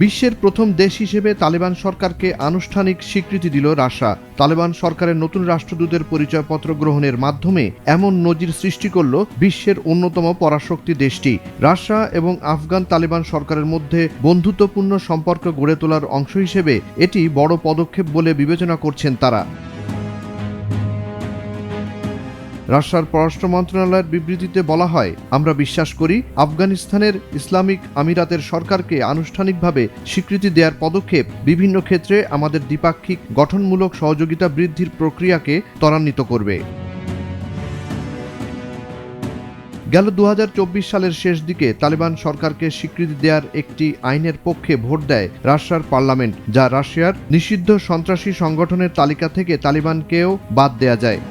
বিশ্বের প্রথম দেশ হিসেবে তালেবান সরকারকে আনুষ্ঠানিক স্বীকৃতি দিল রাশিয়া। তালেবান সরকারের নতুন রাষ্ট্রদূতের পরিচয়পত্র গ্রহণের মাধ্যমে এমন নজির সৃষ্টি করল বিশ্বের অন্যতম পরাশক্তি দেশটি। রাশিয়া এবং আফগান তালেবান সরকারের মধ্যে বন্ধুত্বপূর্ণ সম্পর্ক গড়ে তোলার অংশ হিসেবে এটি বড় পদক্ষেপ বলে বিবেচনা করছেন তারা। রাশিয়ার পররাষ্ট্র মন্ত্রণালয়ের বিবৃতিতে বলা হয়, আমরা বিশ্বাস করি আফগানিস্তানের ইসলামিক আমিরাতের সরকারকে আনুষ্ঠানিকভাবে স্বীকৃতি দেওয়ার পদক্ষেপ বিভিন্ন ক্ষেত্রে আমাদের দ্বিপাক্ষিক গঠনমূলক সহযোগিতা বৃদ্ধির প্রক্রিয়াকে ত্বরান্বিত করবে। গেল 2024 সালের শেষ দিকে তালেবান সরকারকে স্বীকৃতি দেওয়ার একটি আইনের পক্ষে ভোট দেয় রাশিয়ার পার্লামেন্ট, যা রাশিয়ার নিষিদ্ধ সন্ত্রাসী সংগঠনের তালিকা থেকে তালেবানকেও বাদ দেয়া যায়।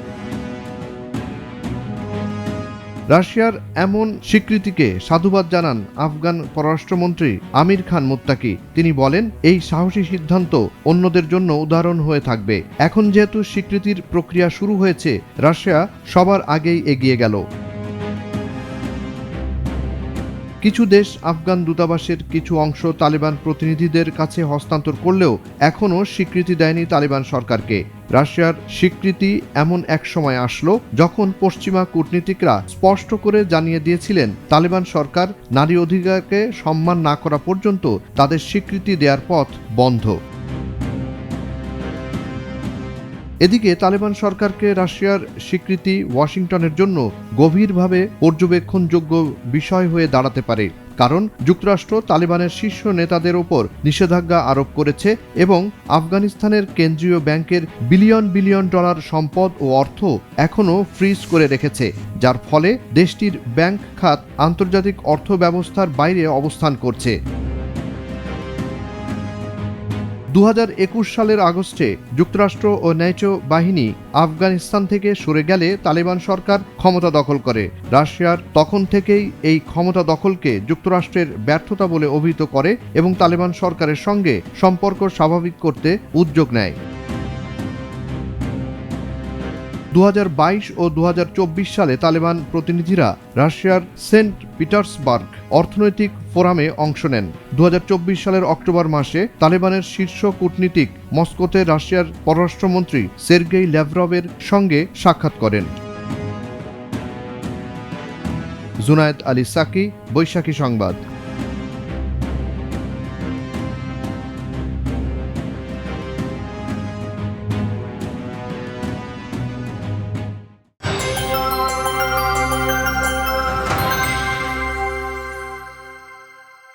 রাশিয়ার এমন স্বীকৃতিকে সাধুবাদ জানান আফগান পররাষ্ট্রমন্ত্রী আমির খান মুত্তাকি। তিনি বলেন, এই সাহসী সিদ্ধান্ত অন্যদের জন্য উদাহরণ হয়ে থাকবে। এখন যেহেতু স্বীকৃতির প্রক্রিয়া শুরু হয়েছে, রাশিয়া সবার আগেই এগিয়ে গেল। কিছু দেশ আফগান দূতাবাসের কিছু অংশ তালেবান প্রতিনিধিদের কাছে হস্তান্তর করলেও এখনও স্বীকৃতি দেয়নি তালেবান সরকারকে। রাশিয়ার স্বীকৃতি এমন এক সময় আসলো যখন পশ্চিমা কূটনীতিকরা স্পষ্ট করে জানিয়ে দিয়েছিলেন তালেবান সরকার নারী অধিকারকে সম্মান না করা পর্যন্ত তাদের স্বীকৃতি দেওয়ার পথ বন্ধ। এদিকে তালেবান সরকারকে রাশিয়ার স্বীকৃতি ওয়াশিংটনের জন্য গভীরভাবে পর্যবেক্ষণযোগ্য বিষয় হয়ে দাঁড়াতে পারে, কারণ যুক্তরাষ্ট্র তালেবানের শীর্ষ নেতাদের ওপর নিষেধাজ্ঞা আরোপ করেছে এবং আফগানিস্তানের কেন্দ্রীয় ব্যাংকের বিলিয়ন বিলিয়ন ডলার সম্পদ ও অর্থ এখনও ফ্রিজ করে রেখেছে, যার ফলে দেশটির ব্যাংক খাত আন্তর্জাতিক অর্থ ব্যবস্থার বাইরে অবস্থান করছে। 2021 সালের আগস্টে যুক্তরাষ্ট্র ও ন্যাটো বাহিনী আফগানিস্তান থেকে সরে গেলে তালেবান সরকার ক্ষমতা দখল করে। রাশিয়ার তখন থেকেই এই ক্ষমতা দখলকে যুক্তরাষ্ট্রের ব্যর্থতা বলে অভিহিত করে এবং তালেবান সরকারের সঙ্গে সম্পর্ক স্বাভাবিক করতে উদ্যোগ নেয়। 2022 ও 2024 সালে তালেবান প্রতিনিধিরা রাশিয়ার সেন্ট পিটার্সবার্গ অর্থনৈতিক ফোরামে অংশ নেন। 2024 সালের অক্টোবর মাসে তালেবানের শীর্ষ কূটনীতিক মস্কোতে রাশিয়ার পররাষ্ট্রমন্ত্রী সের্গেই ল্যাভরভের সঙ্গে সাক্ষাৎ করেন। জুনায়েদ আলী সাকি, বৈশাখী সংবাদ।